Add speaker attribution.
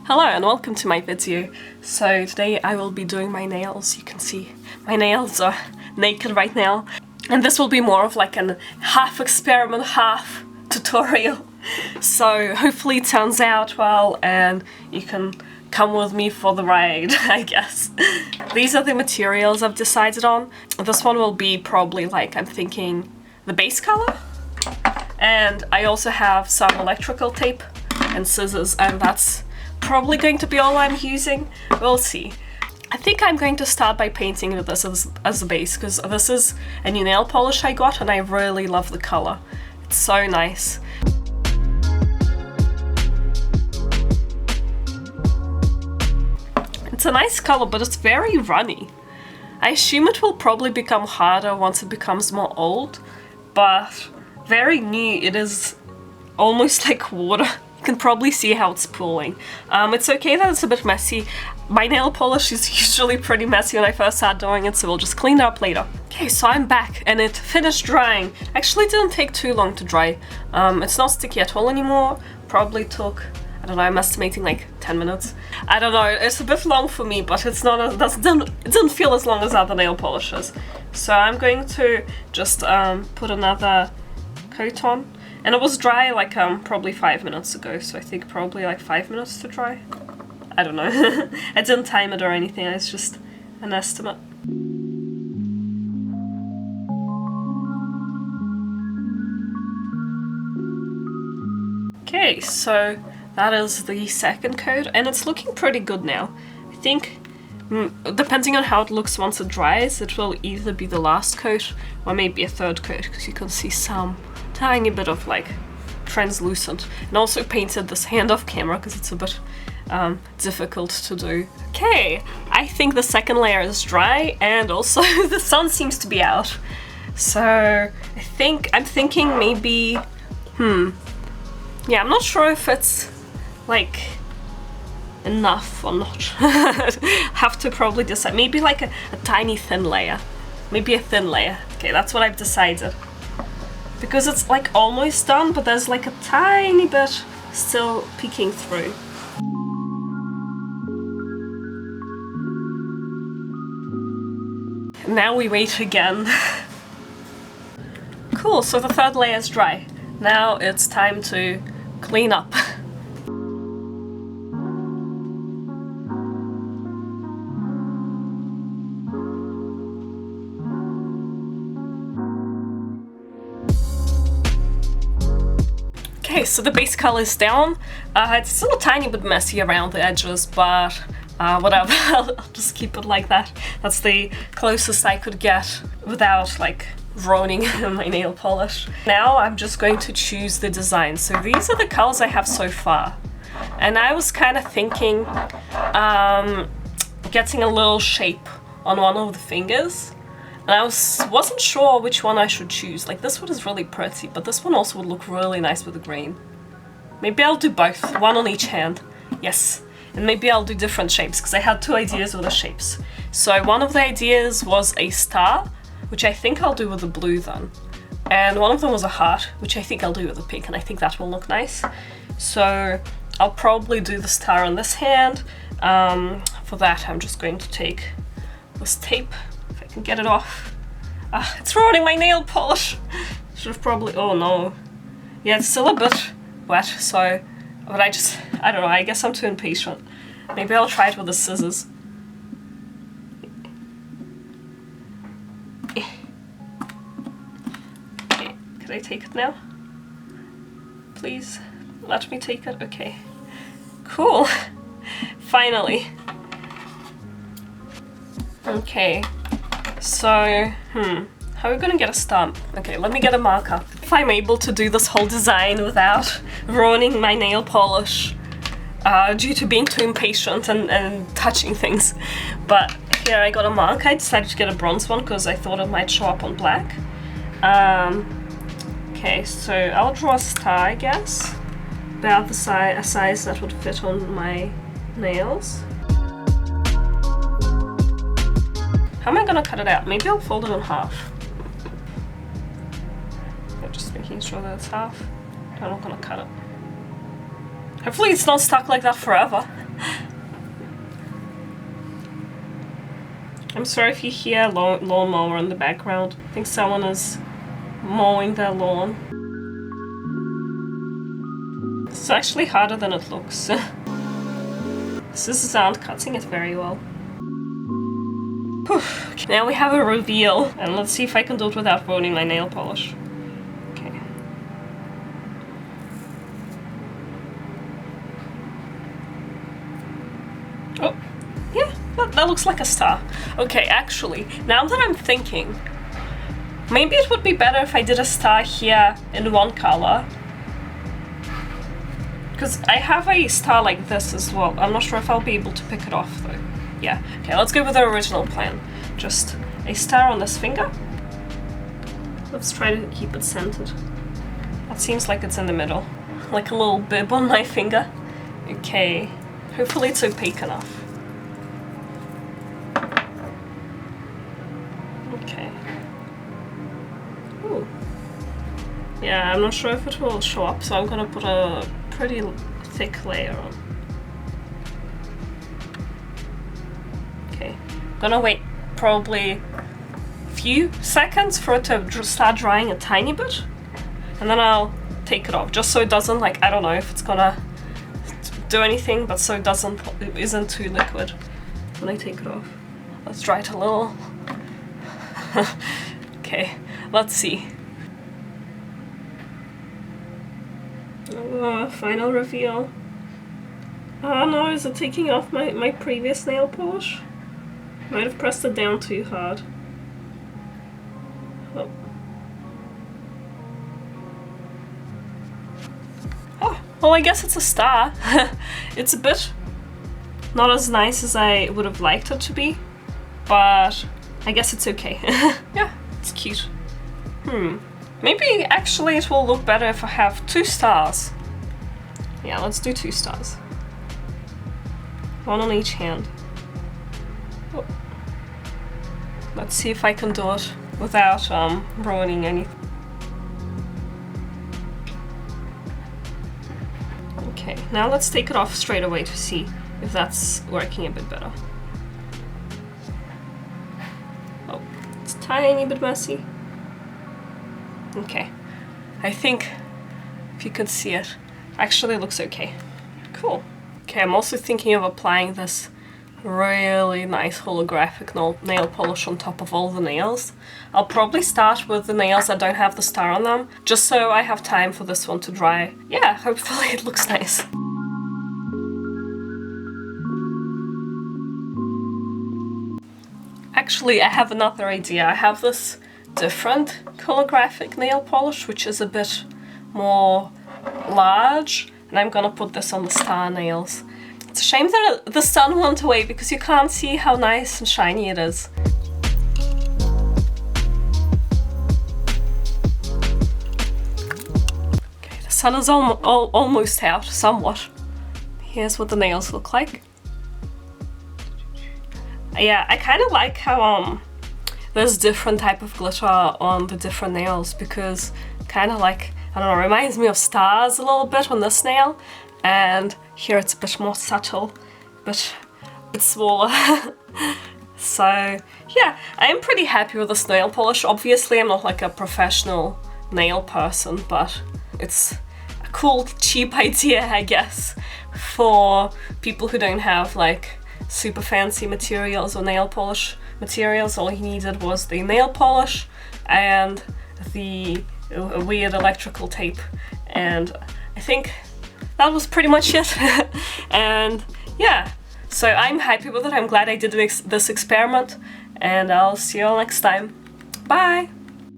Speaker 1: Hello and welcome to my video. So today I will be doing my nails. You can see my nails are naked right now. And this will be more of like an half experiment, half tutorial. So hopefully it turns out well and you can come with me for the ride, I guess. These are the materials I've decided on. This one will be probably like, I'm thinking, the base color. And I also have some electrical tape and scissors, and that's probably going to be all I'm using. We'll see. I think I'm going to start by painting with this as the base, because this is a new nail polish I got and I really love the color. It's so nice. It's a nice color, but it's very runny. I assume it will probably become harder once it becomes more old, but very new. It is almost like water. You can probably see how it's pooling. It's okay that it's a bit messy. My nail polish is usually pretty messy when I first start doing it, so we'll just clean it up later. Okay, so I'm back and it finished drying. Actually, it didn't take too long to dry. It's not sticky at all anymore. Probably took, I don't know, I'm estimating like 10 minutes. I don't know, it's a bit long for me, but it's not, it doesn't feel as long as other nail polishes. So I'm going to just put another coat on. And it was dry like probably 5 minutes ago, so I think probably like 5 minutes to dry. I don't know. I didn't time it or anything, it's just an estimate. Okay, so that is the second coat, and it's looking pretty good now. I think, depending on how it looks once it dries, it will either be the last coat or maybe a third coat, because you can see some tiny bit of like translucent. And also painted this hand off camera because it's a bit difficult to do. Okay, I think the second layer is dry and also the sun seems to be out. So I'm thinking maybe, yeah, I'm not sure if it's like enough or not. Have to probably decide. Maybe like a tiny thin layer. Maybe a thin layer. Okay, that's what I've decided. Because it's like almost done, but there's like a tiny bit still peeking through. Now we wait again. Cool, so the third layer is dry. Now it's time to clean up. Okay, so the base color is down. It's still a tiny bit messy around the edges, but whatever, I'll just keep it like that. That's the closest I could get without like ruining my nail polish. Now I'm just going to choose the design. So these are the colors I have so far. And I was kind of thinking getting a little shape on one of the fingers. And I wasn't sure which one I should choose. Like, this one is really pretty, but this one also would look really nice with the green. Maybe I'll do both, one on each hand. Yes, and maybe I'll do different shapes, because I had two ideas with the shapes. So one of the ideas was a star, which I think I'll do with the blue then. And one of them was a heart, which I think I'll do with the pink, and I think that will look nice. So I'll probably do the star on this hand. For that, I'm just going to take this tape. Get it off. It's ruining my nail polish. Should have probably, oh no. Yeah, it's still a bit wet, so, but I don't know, I guess I'm too impatient. Maybe I'll try it with the scissors. Okay, can I take it now? Please, let me take it, okay. Cool, finally. Okay. So, how are we gonna get a stamp? Okay, let me get a marker. If I'm able to do this whole design without ruining my nail polish due to being too impatient and touching things. But here I got a marker. I decided to get a bronze one because I thought it might show up on black. Okay, so I'll draw a star, I guess. About a size that would fit on my nails. How am I gonna cut it out? Maybe I'll fold it in half. I'm just making sure that it's half. I'm not gonna cut it. Hopefully it's not stuck like that forever. I'm sorry if you hear a lawnmower in the background. I think someone is mowing their lawn. It's actually harder than it looks. Scissors aren't cutting it very well. Okay, now we have a reveal, and let's see if I can do it without ruining my nail polish. Okay. Oh, yeah, that looks like a star. Okay, actually, now that I'm thinking, maybe it would be better if I did a star here in one color. Because I have a star like this as well. I'm not sure if I'll be able to pick it off though. Yeah, okay, let's go with the original plan. Just a star on this finger. Let's try to keep it centered. That seems like it's in the middle. Like a little bib on my finger. Okay, hopefully it's opaque enough. Okay. Ooh. Yeah, I'm not sure if it will show up, so I'm gonna put a pretty thick layer on. Okay, I'm gonna wait probably a few seconds for it to start drying a tiny bit, and then I'll take it off, just so it doesn't, like, I don't know if it's gonna do anything, but so it isn't too liquid when I take it off. Let's dry it a little. Okay, let's see. Final reveal. Oh no, is it taking off my previous nail polish? Might have pressed it down too hard. Oh. Oh, well, I guess it's a star. It's a bit not as nice as I would have liked it to be, but I guess it's okay. Yeah, it's cute. Maybe actually it will look better if I have 2 stars. Yeah, let's do 2 stars. One on each hand. Oh. Let's see if I can do it without ruining anything. Okay, now let's take it off straight away to see if that's working a bit better. Oh, it's a tiny bit messy. Okay, I think if you can see it, actually looks okay. Cool. Okay, I'm also thinking of applying this really nice holographic nail polish on top of all the nails. I'll probably start with the nails that don't have the star on them, just so I have time for this one to dry. Yeah, hopefully it looks nice. Actually, I have another idea. I have this different holographic nail polish, which is a bit more large, and I'm gonna put this on the star nails. It's a shame that the sun went away because you can't see how nice and shiny it is. Okay, the sun is almost out, somewhat. Here's what the nails look like. Yeah, I kind of like how there's different type of glitter on the different nails, because kind of like, I don't know, reminds me of stars a little bit on this nail, and here it's a bit more subtle, but a bit smaller. So yeah, I am pretty happy with this nail polish. Obviously I'm not like a professional nail person, but it's a cool, cheap idea, I guess, for people who don't have like super fancy materials or nail polish materials. All he needed was the nail polish and the weird electrical tape, and I think that was pretty much it. And yeah, so I'm happy with it. I'm glad I did this experiment, and I'll see you all next time. Bye!